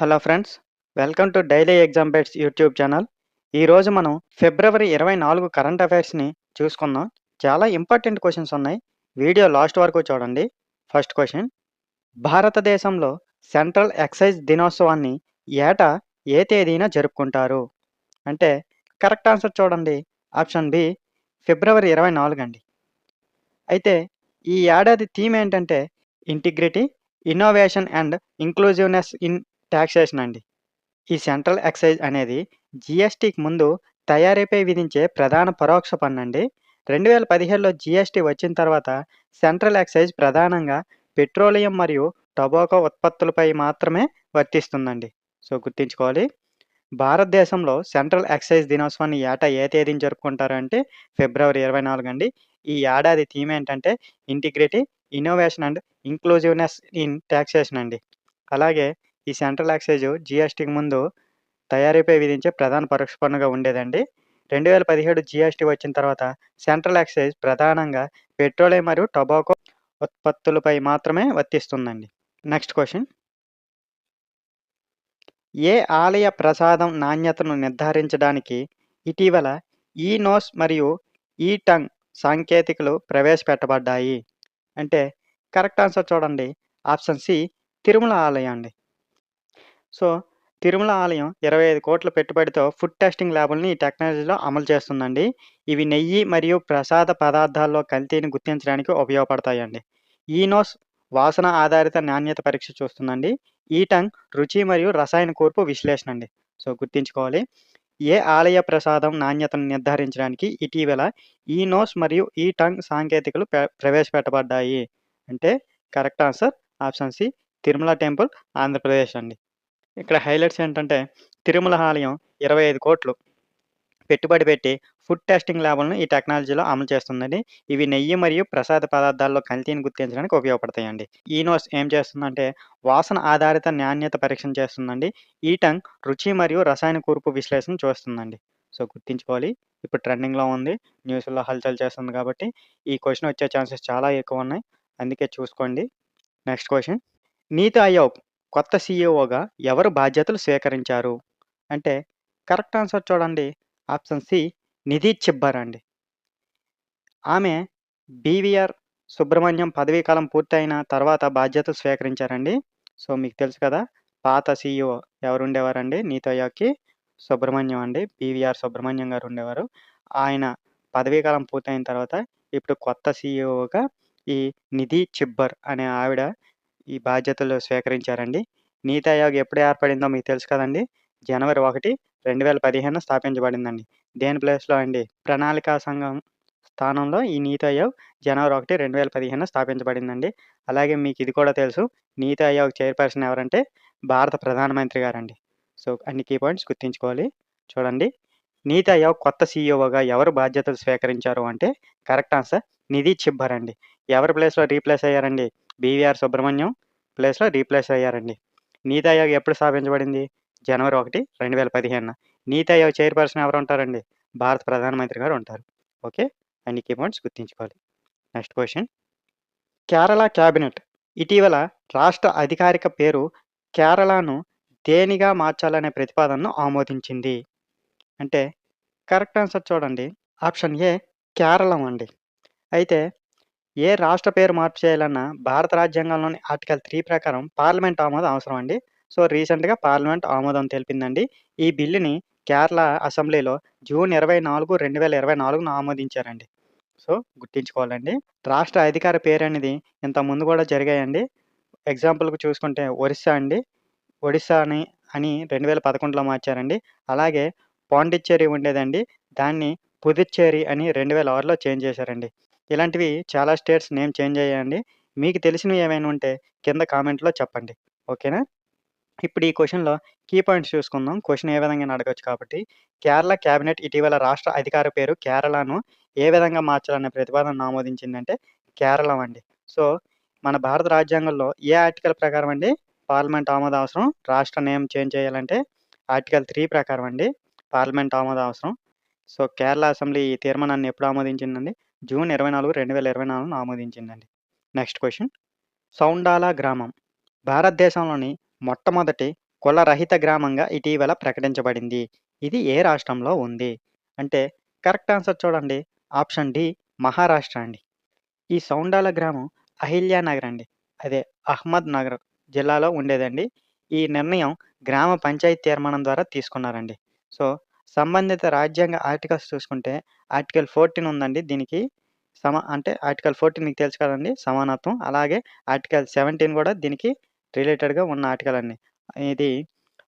Hello friends, welcome to daily exam bets YouTube channel. ఈరోజు మనం February 24 current అఫైర్స్ని చూసుకుందాం. చాలా ఇంపార్టెంట్ క్వశ్చన్స్ ఉన్నాయి. వీడియో లాస్ట్ వరకు చూడండి. ఫస్ట్ క్వశ్చన్: భారతదేశంలో సెంట్రల్ ఎక్సైజ్ దినోత్సవాన్ని ఏటా ఏ తేదీన జరుపుకుంటారు? అంటే కరెక్ట్ ఆన్సర్ చూడండి. ఆప్షన్ బి ఫిబ్రవరి 24 అండి. అయితే ఈ ఏడాది థీమ్ ఏంటంటే integrity, innovation and inclusiveness in taxation అండి. ఈ సెంట్రల్ ఎక్సైజ్ అనేది జీఎస్టీకి ముందు తయారీపై విధించే ప్రధాన పరోక్ష పన్నండి. 2017లో జీఎస్టీ వచ్చిన తర్వాత సెంట్రల్ ఎక్సైజ్ ప్రధానంగా పెట్రోలియం మరియు టొబాకో ఉత్పత్తులపై మాత్రమే వర్తిస్తుందండి. సో గుర్తుంచుకోవాలి. భారతదేశంలో సెంట్రల్ ఎక్సైజ్ దినోత్సవాన్ని ఏటా ఏ తేదీన జరుపుకుంటారు అంటే ఫిబ్రవరి 24 అండి. ఈ ఏడాది థీమ్ ఏంటంటే integrity, innovation and inclusiveness in taxation అండి. అలాగే ఈ సెంట్రల్ ఎక్సైజ్ జీఎస్టీకి ముందు తయారీపై విధించే ప్రధాన పరోక్ష పన్నుగా ఉండేదండి. 2017 జీఎస్టీ వచ్చిన తర్వాత సెంట్రల్ ఎక్సైజ్ ప్రధానంగా పెట్రోలియం మరియు టొబాకో ఉత్పత్తులపై మాత్రమే వర్తిస్తుందండి. నెక్స్ట్ క్వశ్చన్: ఏ ఆలయ ప్రసాదం నాణ్యతను నిర్ధారించడానికి ఇటీవల ఈ-నోస్ మరియు ఈ-టంగ్ సాంకేతికలు ప్రవేశపెట్టబడ్డాయి? అంటే కరెక్ట్ ఆన్సర్ చూడండి. ఆప్షన్ సి తిరుమల ఆలయం అండి. సో తిరుమల ఆలయం 25 కోట్ల పెట్టుబడితో ఫుడ్ టెస్టింగ్ ల్యాబుల్ని ఈ టెక్నాలజీలో అమలు చేస్తుందండి. ఇవి నెయ్యి మరియు ప్రసాద పదార్థాల్లో కల్తీని గుర్తించడానికి ఉపయోగపడతాయండి. ఈనోస్ వాసన ఆధారిత నాణ్యత పరీక్ష చూస్తుందండి. ఈ-టంగ్ రుచి మరియు రసాయన కూర్పు విశ్లేషణ అండి. సో గుర్తుంచుకోవాలి. ఏ ఆలయ ప్రసాదం నాణ్యతను నిర్ధారించడానికి ఇటీవల ఈ-నోస్ మరియు ఈ-టంగ్ సాంకేతికలు ప్రవేశపెట్టబడ్డాయి? అంటే correct answer option C Tirumala temple, Andhra Pradesh అండి. ఇక్కడ హైలైట్స్ ఏంటంటే తిరుమల ఆలయం 25 కోట్లు పెట్టుబడి పెట్టి ఫుడ్ టెస్టింగ్ ల్యాబులను ఈ టెక్నాలజీలో అమలు చేస్తుందండి. ఇవి నెయ్యి మరియు ప్రసాద పదార్థాల్లో కల్తీని గుర్తించడానికి ఉపయోగపడతాయండి. ఈనోస్ ఏం చేస్తుందంటే వాసన ఆధారిత నాణ్యత పరీక్షను చేస్తుందండి. ఈ-టంగ్ రుచి మరియు రసాయన కూర్పు విశ్లేషణ చూస్తుందండి. సో గుర్తుంచుకోవాలి. ఇప్పుడు ట్రెండింగ్‌లో ఉంది. న్యూస్‌లో హల్చల్ చేస్తుంది కాబట్టి ఈ క్వెషన్ వచ్చే ఛాన్సెస్ చాలా ఎక్కువ ఉన్నాయి. అందుకే చూసుకోండి. నెక్స్ట్ క్వెషన్: నీతి ఆయోగ్ కొత్త సీఈఓగా ఎవరు బాధ్యతలు స్వీకరించారు? అంటే కరెక్ట్ ఆన్సర్ చూడండి. ఆప్షన్ సి నిధి చిబ్బర్ అండి. ఆమె బీవీఆర్ సుబ్రహ్మణ్యం పదవీ కాలం పూర్తయిన తర్వాత బాధ్యతలు స్వీకరించారండి. సో మీకు తెలుసు కదా, పాత సీఈఓ ఎవరుండేవారండి నీతి ఆయోగ్‌కి? సుబ్రహ్మణ్యం అండి. బీవీఆర్ సుబ్రహ్మణ్యం గారు ఉండేవారు. ఆయన పదవీ కాలం పూర్తయిన తర్వాత ఇప్పుడు కొత్త సీఈఓగా ఈ నిధి చిబ్బర్ అనే ఆవిడ ఈ బాధ్యతలు స్వీకరించారండి. నీతి ఆయోగ్ ఎప్పుడు ఏర్పడిందో మీకు తెలుసు కదండీ! జనవరి 1, 2015 స్థాపించబడిందండి. దేని ప్లేస్‌లో అండి? ప్రణాళికా సంఘం స్థానంలో ఈ నీతి ఆయోగ్ జనవరి 1, 2015 స్థాపించబడిందండి. అలాగే మీకు ఇది కూడా తెలుసు. నీతి ఆయోగ్ చైర్పర్సన్ ఎవరంటే భారత ప్రధానమంత్రి గారండి. సో అన్ని కీ పాయింట్స్ గుర్తుంచుకోవాలి. చూడండి. నీతి ఆయోగ్ కొత్త సీఈఓగా ఎవరు బాధ్యతలు స్వీకరించారు అంటే కరెక్ట్ ఆన్సర్ నిధి చిబ్బర్ అండి. ఎవరి ప్లేస్‌లో రీప్లేస్ అయ్యారండి? బీవీఆర్ సుబ్రహ్మణ్యం ప్లేస్‌లో రీప్లేస్ అయ్యారండి. నీతి ఆయోగ్ ఎప్పుడు స్థాపించబడింది? జనవరి 1, 2015. నీతి ఆయోగ్ చైర్పర్సన్ ఎవరుంటారండి? భారత ప్రధానమంత్రి గారు ఉంటారు. ఓకే. అన్ని కీ పాయింట్స్ గుర్తుంచుకోవాలి. నెక్స్ట్ క్వెషన్: కేరళ క్యాబినెట్ ఇటీవల రాష్ట్ర అధికారిక పేరు కేరళను దేనిగా మార్చాలనే ప్రతిపాదనను ఆమోదించింది? అంటే కరెక్ట్ ఆన్సర్ చూడండి. ఆప్షన్ ఏ కేరళం అండి. అయితే ఏ రాష్ట్ర పేరు మార్పు చేయాలన్నా భారత రాజ్యాంగంలోని ఆర్టికల్ 3 ప్రకారం పార్లమెంట్ ఆమోదం అవసరం అండి. సో రీసెంట్‌గా పార్లమెంట్ ఆమోదం తెలిపిందండి. ఈ బిల్లుని కేరళ అసెంబ్లీలో జూన్ 24, 2024న ఆమోదించారండి. సో గుర్తుంచుకోవాలండి. రాష్ట్ర అధికార పేరనేది ఇంతకుముందు కూడా జరిగాయండి. ఎగ్జాంపుల్‌కి చూసుకుంటే ఒరిస్సా అండి. ఒడిస్సా అని 2011లో మార్చారండి. అలాగే పాండిచ్చేరి ఉండేదండి. దాన్ని పుదుచ్చేరి అని 2006లో చేంజ్ చేశారండి. ఇలాంటివి చాలా స్టేట్స్ నేమ్ చేంజ్ అయ్యాయండి. మీకు తెలిసినవి ఏమైనా ఉంటే కింద కామెంట్‌లో చెప్పండి. ఓకేనా? ఇప్పుడు ఈ క్వెషన్‌లో కీ పాయింట్స్ చూసుకుందాం. క్వెషన్ ఏ విధంగానైనా అడగొచ్చు కాబట్టి. కేరళ క్యాబినెట్ ఇటీవల రాష్ట్ర అధికార పేరు కేరళను ఏ విధంగా మార్చాలనే ప్రతిపాదనను ఆమోదించిందంటే కేరళం అండి. సో మన భారత రాజ్యాంగంలో ఏ ఆర్టికల్ ప్రకారం అండి పార్లమెంట్ ఆమోదం అవసరం? రాష్ట్ర నేమ్ చేంజ్ చేయాలంటే ఆర్టికల్ 3 ప్రకారం అండి పార్లమెంట్ ఆమోదం అవసరం. సో కేరళ అసెంబ్లీ ఈ తీర్మానాన్ని ఎప్పుడు ఆమోదించిందండి? జూన్ 24, 2024న ఆమోదించిందండి. నెక్స్ట్ క్వెషన్: సౌండాలా గ్రామం భారతదేశంలోని మొట్టమొదటి కులరహిత గ్రామంగా ఇటీవల ప్రకటించబడింది. ఇది ఏ రాష్ట్రంలో ఉంది? అంటే కరెక్ట్ ఆన్సర్ చూడండి. ఆప్షన్ డి మహారాష్ట్ర అండి. ఈ సౌండాల గ్రామం అహిల్యానగర్ అండి. అదే అహ్మద్‌నగర్ జిల్లాలో ఉండేదండి. ఈ నిర్ణయం గ్రామ పంచాయతీ తీర్మానం ద్వారా తీసుకున్నారండి. సో, సంబంధిత రాజ్యాంగ ఆర్టికల్స్ చూసుకుంటే ఆర్టికల్ 14 ఉందండి దీనికి. అంటే ఆర్టికల్ 14 మీకు తెలుసు కదండీ! సమానత్వం. అలాగే ఆర్టికల్ 17 గూడా దీనికి రిలేటెడ్‌గా ఉన్న ఆర్టికల్ అండి. ఇది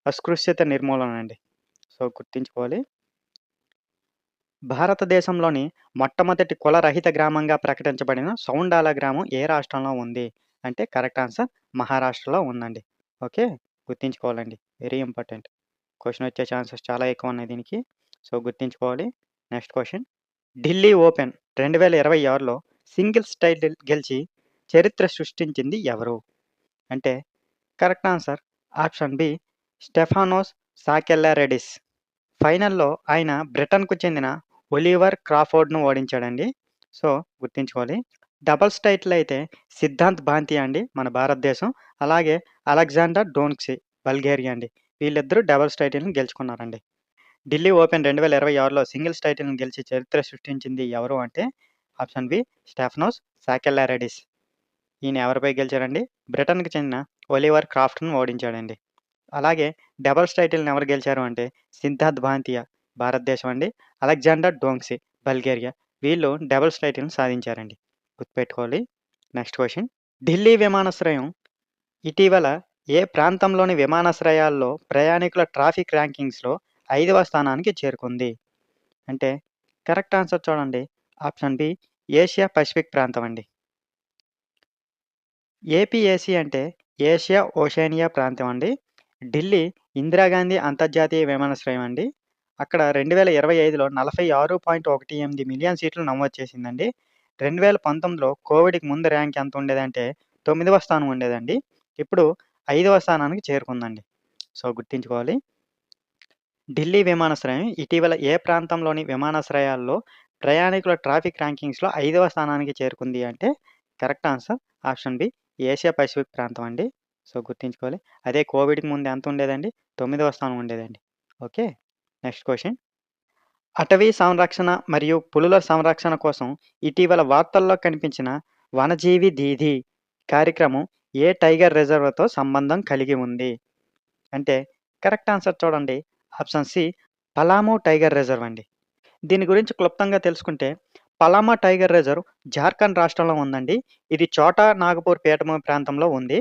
అస్పృశ్యత నిర్మూలన అండి. సో, గుర్తుంచుకోవాలి. భారతదేశంలోని మొట్టమొదటి కులరహిత గ్రామంగా ప్రకటించబడిన సౌండాల గ్రామం ఏ రాష్ట్రంలో ఉంది? అంటే కరెక్ట్ ఆన్సర్ మహారాష్ట్రలో ఉందండి. ఓకే. గుర్తుంచుకోవాలండి. Very important. క్వెషన్ వచ్చే ఛాన్సెస్ చాలా ఎక్కువున్నాయి దీనికి. సో, గుర్తుంచుకోవాలి. Next question. ఢిల్లీ ఓపెన్ 2026లో సింగిల్స్ టైటిల్ గెలిచి చరిత్ర సృష్టించింది ఎవరు? అంటే correct answer option B Stefanos Sakellaridis. ఫైనల్‌లో ఆయన బ్రిటన్‌కు చెందిన ఒలివర్ క్రాఫోర్డ్‌ను ఓడించాడండి. సో, గుర్తుంచుకోవాలి. డబుల్స్ టైటిల్ అయితే సిద్ధాంత్ భాంతి అండి మన భారతదేశం. అలాగే అలెగ్జాండర్ డోన్స్కీ బల్గేరియా అండి. వీళ్ళిద్దరూ డబుల్స్ టైటిల్‌ని గెలుచుకున్నారండి. ఢిల్లీ ఓపెన్ 2026లో సింగిల్స్ టైటిల్‌ని గెలిచి చరిత్ర సృష్టించింది ఎవరు అంటే ఆప్షన్ బి స్టెఫనోస్ సాకెల్లారెడిస్. ఈయన ఎవరిపై గెలిచారండి? బ్రిటన్‌కి చెందిన ఒలివర్ క్రాఫ్ట్‌ను ఓడించాడండి. అలాగే డబుల్స్ టైటిల్‌ని ఎవరు గెలిచారు అంటే సిద్ధార్థ్ భాంతియా భారతదేశం అండి. అలెగ్జాండర్ డోంగ్సీ బల్గేరియా. వీళ్ళు డబుల్స్ టైటిల్‌ని సాధించారండి. గుర్తుపెట్టుకోవాలి. Next question. ఢిల్లీ విమానాశ్రయం ఇటీవల ఏ ప్రాంతంలోని విమానాశ్రయాల్లో ప్రయాణికుల ట్రాఫిక్ ర్యాంకింగ్స్‌లో 5వ స్థానానికి చేరుకుంది? అంటే కరెక్ట్ ఆన్సర్ చూడండి. ఆప్షన్ బి ఏషియా పసిఫిక్ ప్రాంతం అండి. ఏపీఏసీ అంటే ఏషియా ఓషియానియా ప్రాంతం అండి. ఢిల్లీ ఇందిరాగాంధీ అంతర్జాతీయ విమానాశ్రయం అండి. అక్కడ 2025లో 46.18 మిలియన్ సీట్లు నమోదు చేసిందండి. 2019లో కోవిడ్‌కి ముందు ర్యాంక్ ఎంత ఉండేదంటే 9వ స్థానం ఉండేదండి. ఇప్పుడు 5వ స్థానానికి చేరుకుందండి. సో, గుర్తుంచుకోవాలి. ఢిల్లీ విమానాశ్రయం ఇటీవల ఏ ప్రాంతంలోని విమానాశ్రయాల్లో ప్రయాణికుల ట్రాఫిక్ ర్యాంకింగ్స్‌లో 5వ స్థానానికి చేరుకుంది అంటే correct answer option B Asia Pacific ప్రాంతం అండి. సో, గుర్తుంచుకోవాలి. అదే కోవిడ్‌కి ముందు ఎంత ఉండేదండి? 9వ స్థానం ఉండేదండి. ఓకే. Next question. అటవీ సంరక్షణ మరియు పులుల సంరక్షణ కోసం ఇటీవల వార్తల్లో కనిపించిన వనజీవి దీది కార్యక్రమం ఏ టైగర్ రిజర్వ్‌తో సంబంధం కలిగి ఉంది? అంటే కరెక్ట్ ఆన్సర్ చూడండి. Option C Palamu tiger reserve అండి. దీని గురించి క్లుప్తంగా తెలుసుకుంటే, పలామా టైగర్ రిజర్వ్ జార్ఖండ్ రాష్ట్రంలో ఉందండి. ఇది చోటా నాగపూర్ పీఠభూమి ప్రాంతంలో ఉంది.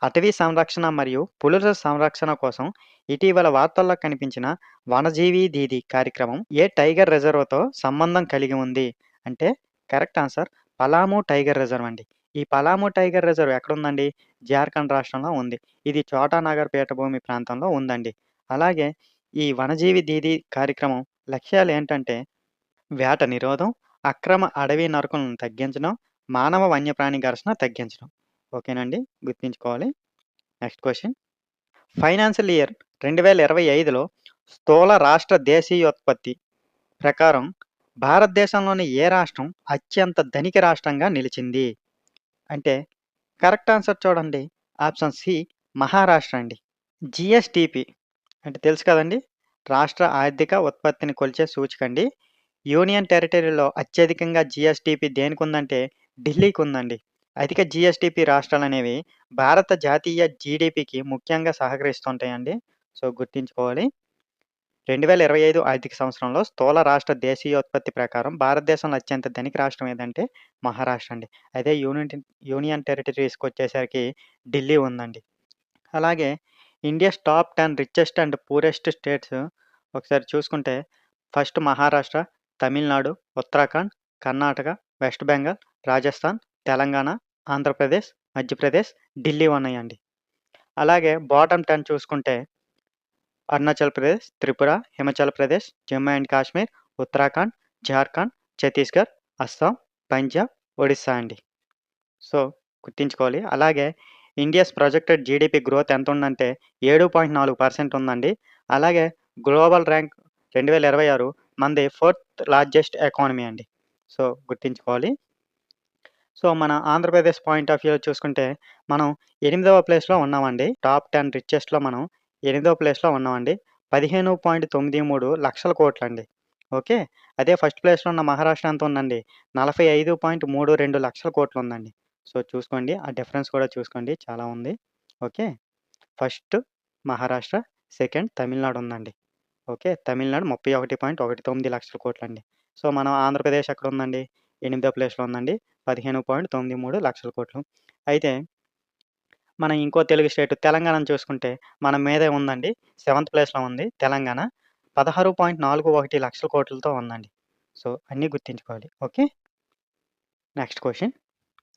అటవీ సంరక్షణ మరియు పులుల సంరక్షణ కోసం ఇటీవల వార్తల్లో కనిపించిన వనజీవి దీది కార్యక్రమం ఏ టైగర్ రిజర్వ్‌తో సంబంధం కలిగి ఉంది? అంటే correct answer Palamu tiger reserve అండి. ఈ పలామూ టైగర్ రిజర్వ్ ఎక్కడుందండి? జార్ఖండ్ రాష్ట్రంలో ఉంది. ఇది చోటా నాగర్ పీఠభూమి ప్రాంతంలో ఉందండి. అలాగే ఈ వనజీవి దీది కార్యక్రమం లక్ష్యాలేంటంటే వేట నిరోధం, అక్రమ అడవి నరుకులను తగ్గించడం, మానవ వన్యప్రాణి ఘర్షణ తగ్గించడం. ఓకేనండి. గుర్తుంచుకోవాలి. Next question. ఫైనాన్షియల్ ఇయర్ 2025లో స్థూల రాష్ట్ర దేశీయోత్పత్తి ప్రకారం భారతదేశంలోని ఏ రాష్ట్రం అత్యంత ధనిక రాష్ట్రంగా నిలిచింది? అంటే కరెక్ట్ ఆన్సర్ చూడండి. ఆప్షన్ సి మహారాష్ట్ర అండి. జీఎస్‌డిపి అంటే తెలుసు కదండీ! రాష్ట్ర ఆర్థిక ఉత్పత్తిని కొలిచే సూచికండి. యూనియన్ టెరిటరీలో అత్యధికంగా జీఎస్‌డిపి దేనికుందంటే ఢిల్లీకుందండి. అధిక జీఎస్‌డిపి రాష్ట్రాలనేవి భారత జాతీయ జీడీపీకి ముఖ్యంగా సహకరిస్తుంటాయండి. సో, గుర్తుంచుకోవాలి. 2025 ఆర్థిక సంవత్సరంలో స్థూల రాష్ట్ర దేశీయోత్పత్తి ప్రకారం భారతదేశంలో అత్యంత ధనిక రాష్ట్రం ఏదంటే మహారాష్ట్ర అండి. అదే యూనియన్ టెరిటరీస్‌కొచ్చేసరికి ఢిల్లీ ఉందండి. అలాగే India's top 10 richest and poorest states ఒకసారి చూసుకుంటే ఫస్ట్ మహారాష్ట్ర, తమిళనాడు, ఉత్తరాఖండ్, కర్ణాటక, వెస్ట్ బెంగాల్, రాజస్థాన్, తెలంగాణ, ఆంధ్రప్రదేశ్, మధ్యప్రదేశ్, ఢిల్లీ ఉన్నాయండి. అలాగే బాటమ్ 10 చూసుకుంటే అరుణాచల్ ప్రదేశ్, త్రిపుర, హిమాచల్ ప్రదేశ్, జమ్మూ అండ్ కాశ్మీర్, ఉత్తరాఖండ్, జార్ఖండ్, ఛత్తీస్‌గఢ్, అస్సాం, పంజాబ్, ఒడిస్సా అండి. సో, గుర్తుంచుకోవాలి. అలాగే ఇండియాస్ ప్రొజెక్టెడ్ జీడీపీ గ్రోత్ ఎంతుందంటే 7.4% ఉందండి. అలాగే గ్లోబల్ ర్యాంక్ 2026 మనది ఫోర్త్ లార్జెస్ట్ ఎకానమీ అండి. సో, గుర్తుంచుకోవాలి. సో, మన ఆంధ్రప్రదేశ్ పాయింట్ ఆఫ్ వ్యూలో చూసుకుంటే మనం 8వ ప్లేస్‌లో ఉన్నామండి. టాప్ 10 రిచెస్ట్‌లో మనం ఎనిమిదో ప్లేస్‌లో ఉన్నామండి. 15.93 లక్షల కోట్లండి. ఓకే. అదే ఫస్ట్ ప్లేస్‌లో ఉన్న మహారాష్ట్ర ఎంత ఉందండి? 45.32 లక్షల కోట్లుందండి. సో, చూసుకోండి. ఆ డిఫరెన్స్ కూడా చూసుకోండి చాలా ఉంది. Okay. First Maharashtra, second Tamil Nadu ఉందండి. ఓకే. తమిళనాడు 31.19 లక్షల కోట్లండి. సో, మన ఆంధ్రప్రదేశ్ ఎక్కడుందండి? ఎనిమిదో ప్లేస్‌లో ఉందండి. 15.93 లక్షల కోట్లు. అయితే మనం ఇంకో తెలుగు స్టేట్ తెలంగాణను చూసుకుంటే మన మీదే ఉందండి. సెవెంత్ ప్లేస్‌లో ఉంది తెలంగాణ. 16.41 లక్షల కోట్లతో ఉందండి. సో, అన్నీ గుర్తుంచుకోవాలి. Okay. Next question.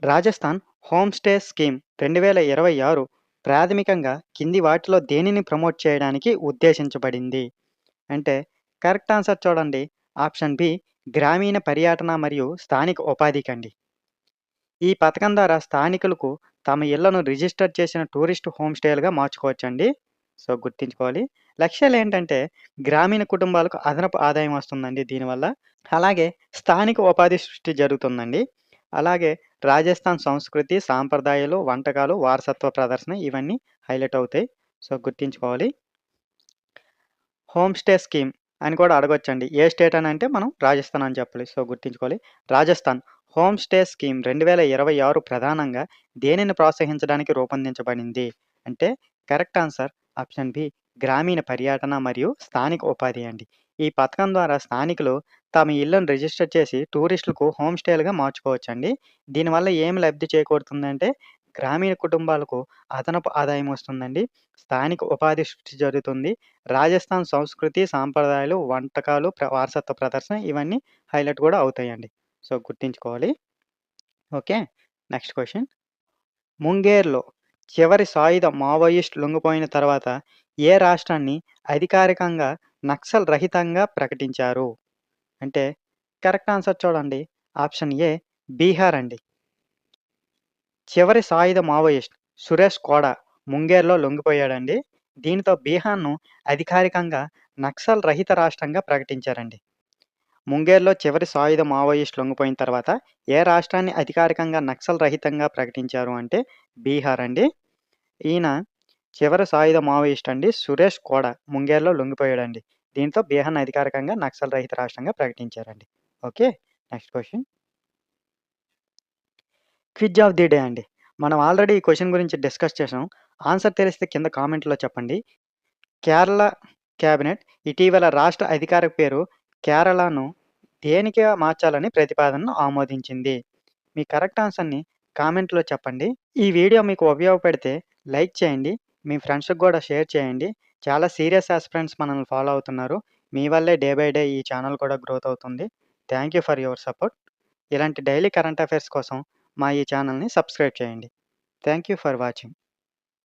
Rajasthan home stay scheme 2026 ప్రాథమికంగా కింది వాటిలో దేనిని ప్రమోట్ చేయడానికి ఉద్దేశించబడింది? అంటే కరెక్ట్ ఆన్సర్ చూడండి. ఆప్షన్ బి గ్రామీణ పర్యాటన మరియు స్థానిక ఉపాధికండి. ఈ పథకం ద్వారా స్థానికులకు తమ ఇళ్లను రిజిస్టర్ చేసిన టూరిస్ట్ హోమ్ స్టేలుగా మార్చుకోవచ్చండి. సో, గుర్తుంచుకోవాలి. లక్ష్యాలేంటంటే గ్రామీణ కుటుంబాలకు అదనపు ఆదాయం వస్తుందండి దీనివల్ల. అలాగే స్థానిక ఉపాధి సృష్టి జరుగుతుందండి. అలాగే రాజస్థాన్ సంస్కృతి, సాంప్రదాయాలు, వంటకాలు, వారసత్వ ప్రదర్శన ఇవన్నీ హైలైట్ అవుతాయి. సో, గుర్తుంచుకోవాలి. హోమ్ స్టే స్కీమ్ అని కూడా అడగొచ్చండి. ఏ స్టేట్ అనంటే మనం రాజస్థాన్ అని చెప్పాలి. సో, గుర్తుంచుకోవాలి. రాజస్థాన్ హోమ్ స్టే స్కీమ్ 2026 ప్రధానంగా దేనిని ప్రోత్సహించడానికి రూపొందించబడింది? అంటే కరెక్ట్ ఆన్సర్ ఆప్షన్ బి గ్రామీణ పర్యాటన మరియు స్థానిక ఉపాధి అండి. ఈ పథకం ద్వారా స్థానికులు తమ ఇళ్లను రిజిస్టర్ చేసి టూరిస్టులకు హోమ్ స్టేలుగా మార్చుకోవచ్చండి. దీనివల్ల ఏమి లబ్ధి చేకూరుతుందంటే గ్రామీణ కుటుంబాలకు అదనపు ఆదాయం వస్తుందండి. స్థానిక ఉపాధి సృష్టి జరుగుతుంది. రాజస్థాన్ సంస్కృతి, సాంప్రదాయాలు, వంటకాలు, వారసత్వ ప్రదర్శన ఇవన్నీ హైలైట్ గూడా అవుతాయండి. సో, గుర్తుంచుకోవాలి. ఓకే. Next question. ముంగేర్‌లో చివరి సాయుధ మావోయిస్ట్ లొంగిపోయిన తర్వాత ఏ రాష్ట్రాన్ని అధికారికంగా నక్సల్ రహితంగా ప్రకటించారు? అంటే కరెక్ట్ ఆన్సర్ చూడండి. ఆప్షన్ ఏ బీహార్ అండి. చివరి సాయుధ మావోయిస్ట్ సురేష్ కోడా ముంగేర్‌లో లొంగిపోయాడండి. దీనితో బీహార్‌ను అధికారికంగా నక్సల్ రహిత రాష్ట్రంగా ప్రకటించారండి. ముంగేర్‌లో చివరి సాయుధ మావోయిస్ట్ లొంగిపోయిన తర్వాత ఏ రాష్ట్రాన్ని అధికారికంగా నక్సల్ రహితంగా ప్రకటించారు అంటే బీహార్ అండి. ఈయన చివరి సాయుధ మావోయిస్ట్ అండి సురేష్ కోడా ముంగేర్‌లో లొంగిపోయాడండి. దీంతో బీహార్‌ని అధికారికంగా నక్సల్ రహిత రాష్ట్రంగా ప్రకటించారండి. Okay. Next question. Quiz of the day అండి. మనం ఆల్రెడీ ఈ క్వెషన్ గురించి డిస్కస్ చేసాం. ఆన్సర్ తెలిస్తే కింద కామెంట్‌లో చెప్పండి. కేరళ క్యాబినెట్ ఇటీవల రాష్ట్ర అధికారిక పేరు కేరళను దేనికి మార్చాలని ప్రతిపాదనను ఆమోదించింది? మీ కరెక్ట్ ఆన్సర్‌ని కామెంట్‌లో చెప్పండి. ఈ వీడియో మీకు ఉపయోగపడితే లైక్ చేయండి. మీ ఫ్రెండ్స్‌కి గూడా షేర్ చేయండి. చాలా సీరియస్ యాస్పిరెంట్స్ మనల్ని ఫాలో అవుతున్నారు. మీ వల్లే డే బై డే ఈ ఛానెల్ కూడా గ్రోత్ అవుతుంది. Thank you for your support. ఇలాంటి డైలీ కరెంట్ అఫైర్స్ కోసం మా ఈ ఛానెల్‌ని సబ్స్క్రైబ్ చేయండి. Thank you for watching.